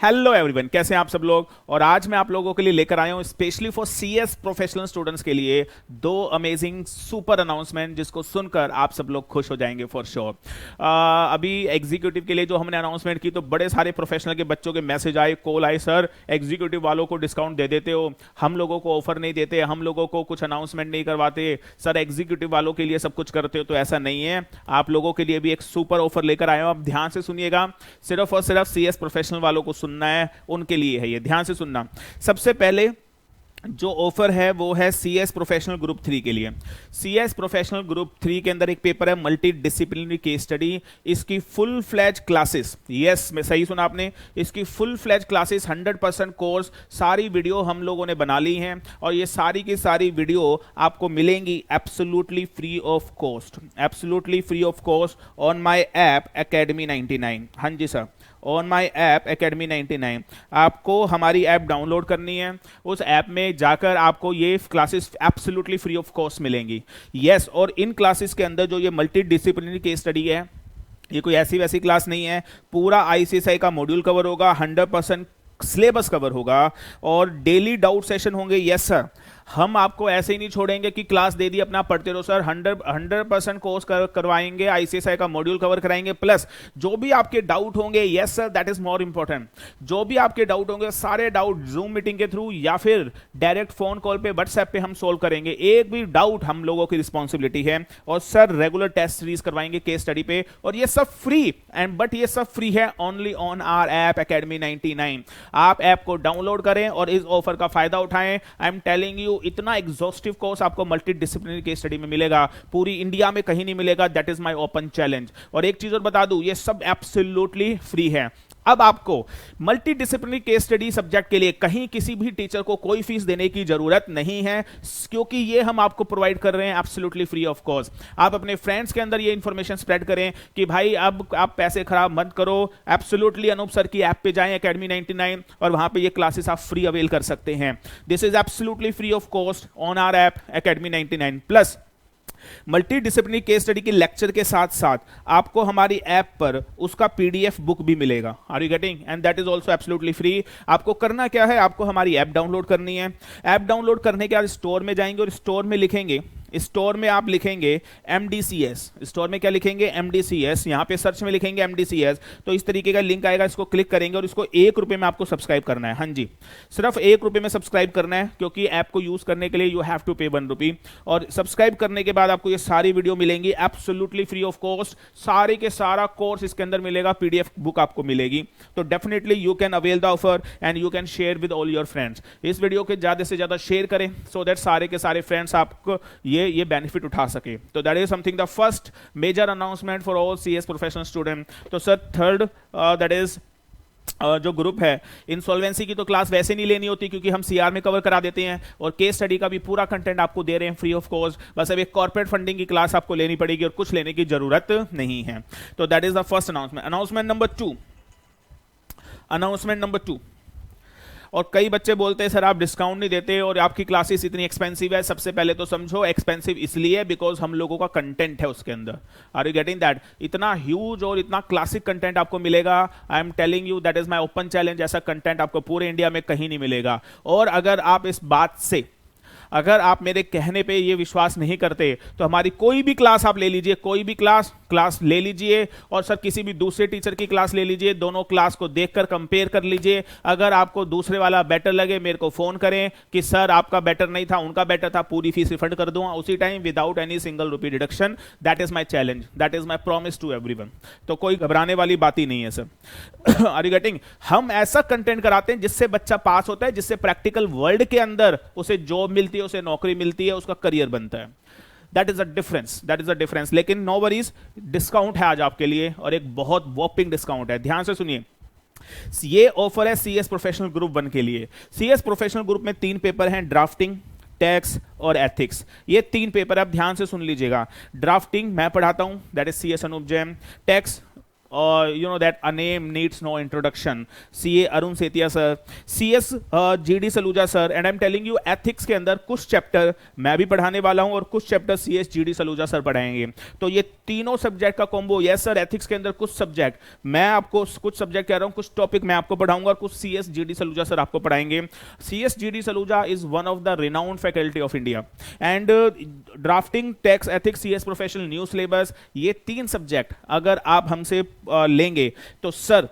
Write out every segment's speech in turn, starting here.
Hello everyone, कैसे हैं आप सब लोग। और आज मैं आप लोगों के लिए लेकर आया हूं specially for CS professional students के लिए दो अमेजिंग सुपर अनाउंसमेंट जिसको सुनकर आप सब लोग खुश हो जाएंगे फॉर श्योर। अभी एग्जीक्यूटिव के लिए जो हमने अनाउंसमेंट की तो बड़े सारे प्रोफेशनल के बच्चों के मैसेज आए, कॉल आए, सर एग्जीक्यूटिव वालों को डिस्काउंट दे देते हो, हम लोगों को ऑफर नहीं देते, हम लोगों को कुछ अनाउंसमेंट नहीं करवाते, सर एग्जीक्यूटिव वालों के लिए सब कुछ करते हो। तो ऐसा नहीं है, आप लोगों के लिए भी एक सुपर ऑफर लेकर आए हो। आप ध्यान से सुनिएगा, सिर्फ और सिर्फ सीएस प्रोफेशनल वालों को सुनना है, उनके लिए है ये, ध्यान से सुनना। सबसे पहले जो ऑफर है वो है सीएस प्रोफेशनल ग्रुप 3 के लिए। सीएस प्रोफेशनल ग्रुप 3 के अंदर एक पेपर है मल्टी डिसिप्लिनरी केस स्टडी। इसकी फुल फ्लैज क्लासेस, यस मैं सही सुना आपने, इसकी फुल फ्लैज क्लासेस 100% कोर्स, सारी वीडियो हम लोगों ने बना ली हैं और ये सारी की सारी वीडियो आपको मिलेंगी absolutely free of cost, absolutely free of cost on my app academy 99। हाँ जी sir, on my app academy 99। आपको हमारी ऐप डाउनलोड करनी है, उस ऐप में जाकर आपको ये classes absolutely free of cost मिलेंगी। यस, और इन क्लासेस के अंदर जो ये मल्टी डिसिप्लिनरी केस स्टडी है, ये कोई ऐसी वैसी क्लास नहीं है, पूरा आईसीएसआई का मॉड्यूल कवर होगा, 100% सिलेबस कवर होगा और डेली डाउट सेशन होंगे। यस सर, हम आपको ऐसे ही नहीं छोड़ेंगे कि क्लास दे दी अपना पढ़ते रहो सर, 100% कोर्स करवाएंगे, आईसीएसआई का मॉड्यूल कवर कराएंगे, प्लस जो भी आपके डाउट होंगे, yes sir that is more important, जो भी आपके डाउट होंगे सारे डाउट जूम मीटिंग के थ्रू या फिर डायरेक्ट फोन कॉल पे व्हाट्सएप पे हम सोल्व करेंगे। एक भी डाउट हम लोगों की रिस्पॉन्सिबिलिटी है। और सर रेगुलर टेस्ट सीरीज करवाएंगे केस स्टडी पे, और ये सब फ्री एंड बट ये सब फ्री है only on our app academy 99। आप ऐप को डाउनलोड करें और इस ऑफर का फायदा उठाएं। आई एम टेलिंग यू, इतना एग्जॉस्टिव कोर्स आपको मल्टी डिसिप्लिनरी केस स्टडी में मिलेगा, पूरी इंडिया में कहीं नहीं मिलेगा। That is my open challenge. और एक चीज और बता दूं, ये सब एब्सोल्युटली फ्री है। अब आपको multi disciplinary case study subject के लिए कहीं किसी भी टीचर को कोई फीस देने की जरूरत नहीं है, क्योंकि ये हम आपको प्रोवाइड कर रहे हैं एब्सोल्युटली फ्री ऑफ कॉस्ट। आप अपने फ्रेंड्स के अंदर ये इंफॉर्मेशन स्प्रेड करें कि भाई अब आप पैसे खराब मत करो, एब्सोल्युटली अनूप सर की ऐप पे जाएं एकेडमी 99 और वहां पे ये क्लासेस आप फ्री अवेल कर सकते हैं। This is absolutely free of cost on our app academy 99। Plus multidisciplinary case study के लेक्चर के साथ साथ आपको हमारी ऐप पर उसका पीडीएफ बुक भी मिलेगा। Are you getting? And that is also absolutely free. आपको करना क्या है, आपको हमारी ऐप डाउनलोड करनी है। ऐप डाउनलोड करने के बाद स्टोर में जाएंगे और स्टोर में लिखेंगे, स्टोर में आप लिखेंगे MDCS। स्टोर में क्या लिखेंगे? MDCS। यहां पे सर्च में लिखेंगे MDCS तो इस तरीके का लिंक आएगा, इसको क्लिक करेंगे और इसको 1 रुपए में आपको सब्सक्राइब करना है। हाँ जी, सिर्फ 1 रुपए में सब्सक्राइब करना है, क्योंकि ऐप को यूज करने के लिए यू हैव टू पे 1 रुपी। और सब्सक्राइब करने के बाद आपको ये सारी वीडियो मिलेंगी एब्सोल्युटली फ्री ऑफ कॉस्ट। सारे के सारा कोर्स इसके अंदर मिलेगा, पीडीएफ बुक आपको मिलेगी। तो definitely you can avail the offer and you can share with all your friends. इस वीडियो के ज्यादा से ज्यादा शेयर करें सो दैट सारे के सारे फ्रेंड्स आपको ये बेनिफिट उठा सके। तो that is something the first major announcement for all CS professional student. तो सर थर्ड दैट इज जो ग्रुप है, इंसॉल्वेंसी की तो क्लास वैसे नहीं लेनी होती क्योंकि हम सीआर में कवर करा देते हैं, और केस स्टडी का भी पूरा कंटेंट आपको दे रहे हैं फ्री ऑफ कॉस्ट। बस अब एक कॉर्पोरेट फंडिंग की क्लास आपको लेनी पड़ेगी और कुछ लेने की जरूरत नहीं है। तो that is the first announcement. Announcement number 2। और कई बच्चे बोलते हैं सर आप डिस्काउंट नहीं देते और आपकी क्लासेस इतनी एक्सपेंसिव है। सबसे पहले तो समझो एक्सपेंसिव इसलिए बिकॉज हम लोगों का कंटेंट है उसके अंदर। Are you getting that? इतना ह्यूज और इतना क्लासिक कंटेंट आपको मिलेगा। I am telling you that is my open challenge. ऐसा कंटेंट आपको पूरे इंडिया में कहीं नहीं मिलेगा। और अगर आप इस बात से, अगर आप मेरे कहने पे ये विश्वास नहीं करते तो हमारी कोई भी क्लास आप ले लीजिए, कोई भी क्लास ले लीजिए और सर किसी भी दूसरे टीचर की क्लास ले लीजिए, दोनों क्लास को देखकर कंपेयर कर लीजिए। अगर आपको दूसरे वाला बेटर लगे मेरे को फोन करें कि सर आपका बेटर नहीं था उनका बेटर था, पूरी फीस रिफंड कर दूंगा उसी time without any single rupee deduction. That is my challenge, that is my promise to everyone. तो कोई घबराने वाली बात ही नहीं है सर। Are you getting? हम ऐसा कंटेंट कराते हैं जिससे बच्चा पास होता है, जिससे प्रैक्टिकल वर्ल्ड के अंदर उसे जॉब मिलती है, उसे नौकरी मिलती है, उसका करियर बनता है। That is a difference. लेकिन नो वरीज, डिस्काउंट है आज आपके लिए और एक बहुत वॉपिंग डिस्काउंट है। ध्यान से सुनिए, ये ऑफर है सीएस प्रोफेशनल ग्रुप 1 के लिए। सीएस प्रोफेशनल ग्रुप में 3 पेपर हैं, ड्राफ्टिंग, टैक्स और एथिक्स। ये 3 पेपर आप ध्यान से सुन लीजिएगा। ड्राफ्टिंग मैं पढ़ाता हूं, that is CS Anoop Jain. Tax you know that a name needs no introduction. CA Arun Setia sir, CS GD Saluja sir, and I am telling you ethics के अंदर कुछ चैप्टर मैं भी पढ़ाने वाला हूं और कुछ chapter CS GD Saluja sir पढ़ाएंगे। तो ये तीनों सब्जेक्ट का कॉम्बो, यस सर, एथिक्स के अंदर कुछ सब्जेक्ट मैं आपको, कुछ सब्जेक्ट कह रहा हूं, कुछ टॉपिक मैं आपको पढ़ाऊंगा और कुछ CS GD सलूजा सर आपको पढ़ाएंगे। CS GD Saluja is one of the renowned faculty of India and drafting, tax, ethics, CS professional, new syllabus, ये तीन सब्जेक्ट अगर आप हमसे लेंगे तो सर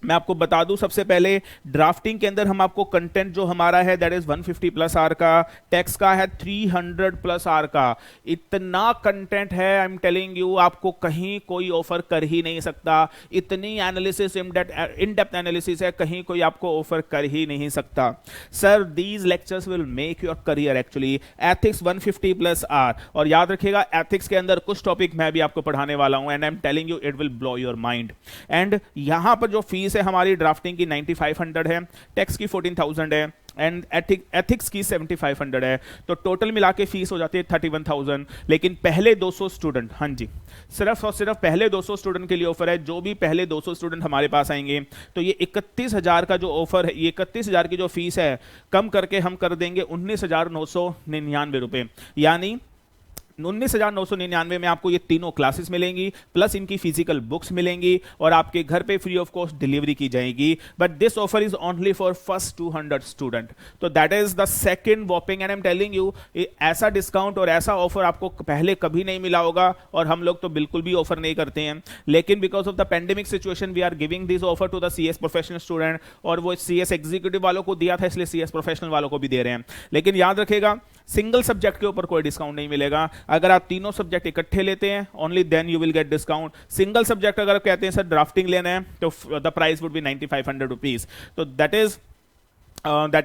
मैं आपको बता दूं, सबसे पहले ड्राफ्टिंग के अंदर हम आपको कंटेंट जो हमारा है दैट इज 150 प्लस आर का, टैक्स का है 300 प्लस आर का। इतना कंटेंट है, आई एम टेलिंग यू, आपको कहीं कोई ऑफर कर ही नहीं सकता। इतनी एनालिसिस, इन डेप्थ एनालिसिस है, कहीं कोई आपको ऑफर कर ही नहीं सकता। Sir these lectures will make your career actually. Ethics 150 plus are, और याद रखिएगा एथिक्स के अंदर कुछ टॉपिक मैं भी आपको पढ़ाने वाला हूं and I am telling you it will blow your mind. And यहां पर जो फीस है हमारी ड्राफ्टिंग की 9500 है, टैक्स की 14000 है एंड एथिक्स की 7500 है। तो टोटल मिला के फीस हो जाती है 31000। लेकिन पहले 200 स्टूडेंट, हाँ जी, सिर्फ और सिर्फ पहले 200 स्टूडेंट के लिए ऑफर है। जो भी पहले 200 स्टूडेंट हमारे पास आएंगे तो ये 31000 का जो ऑफर है, ये 31000 की जो फीस है, कम करके हम कर देंगे 19999 रुपए। यानी 19999 में आपको ये तीनों क्लासेस मिलेंगी, प्लस इनकी फिजिकल बुक्स मिलेंगी और आपके घर पे फ्री ऑफ कॉस्ट डिलीवरी की जाएगी। But this offer is only for first 200 student. तो that is the second whopping, and I am telling you, ऐसा डिस्काउंट और ऐसा ऑफर आपको पहले कभी नहीं मिला होगा और हम लोग तो बिल्कुल भी ऑफर नहीं करते हैं। लेकिन because of the pandemic situation we are giving this offer to the CS professional student, और वो CS एग्जीक्यूटिव वालों को दिया था इसलिए CS प्रोफेशनल वालों को भी दे रहे हैं। लेकिन याद रखिएगा सिंगल सब्जेक्ट के ऊपर कोई डिस्काउंट नहीं मिलेगा। अगर आप तीनों सब्जेक्ट इकट्ठे लेते हैं only then you will get discount. Single subject अगर कहते हैं सर ड्राफ्टिंग लेना है तो the price would be 9500 rupees. तो that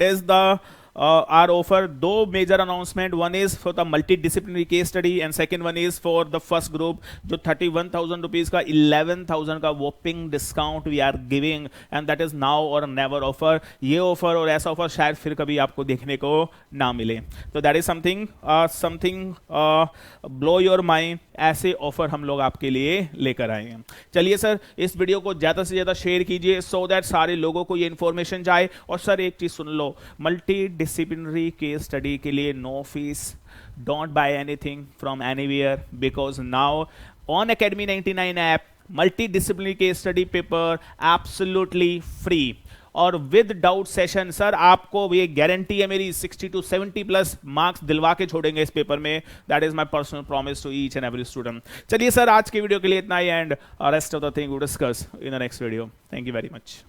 is the our offer. दो major announcement, one is for the multidisciplinary case study and second one is for the first group, जो 31,000 rupees का 11,000 का whopping discount we are giving and that is now or never offer। ये offer और ऐसा offer शायद फिर कभी आपको देखने को ना मिले। तो that is something blow your mind। ऐसे ऑफर हम लोग आपके लिए लेकर आए हैं। चलिए सर इस वीडियो को ज्यादा से ज्यादा शेयर कीजिए सो दैट सारे लोगों को ये इंफॉर्मेशन जाए। और सर एक चीज सुन लो, मल्टी डिसिप्लिनरी केस स्टडी के लिए no fees, don't buy anything from anywhere because now on Academy 99 app multidisciplinary case study paper absolutely free और विद डाउट सेशन। सर आपको ये गारंटी है मेरी, 60 to 70 प्लस मार्क्स दिलवा के छोड़ेंगे इस पेपर में। That is my personal promise to each and every student. चलिए सर आज की वीडियो के लिए इतना ही and rest of the thing we discuss in the next video. Thank you very much.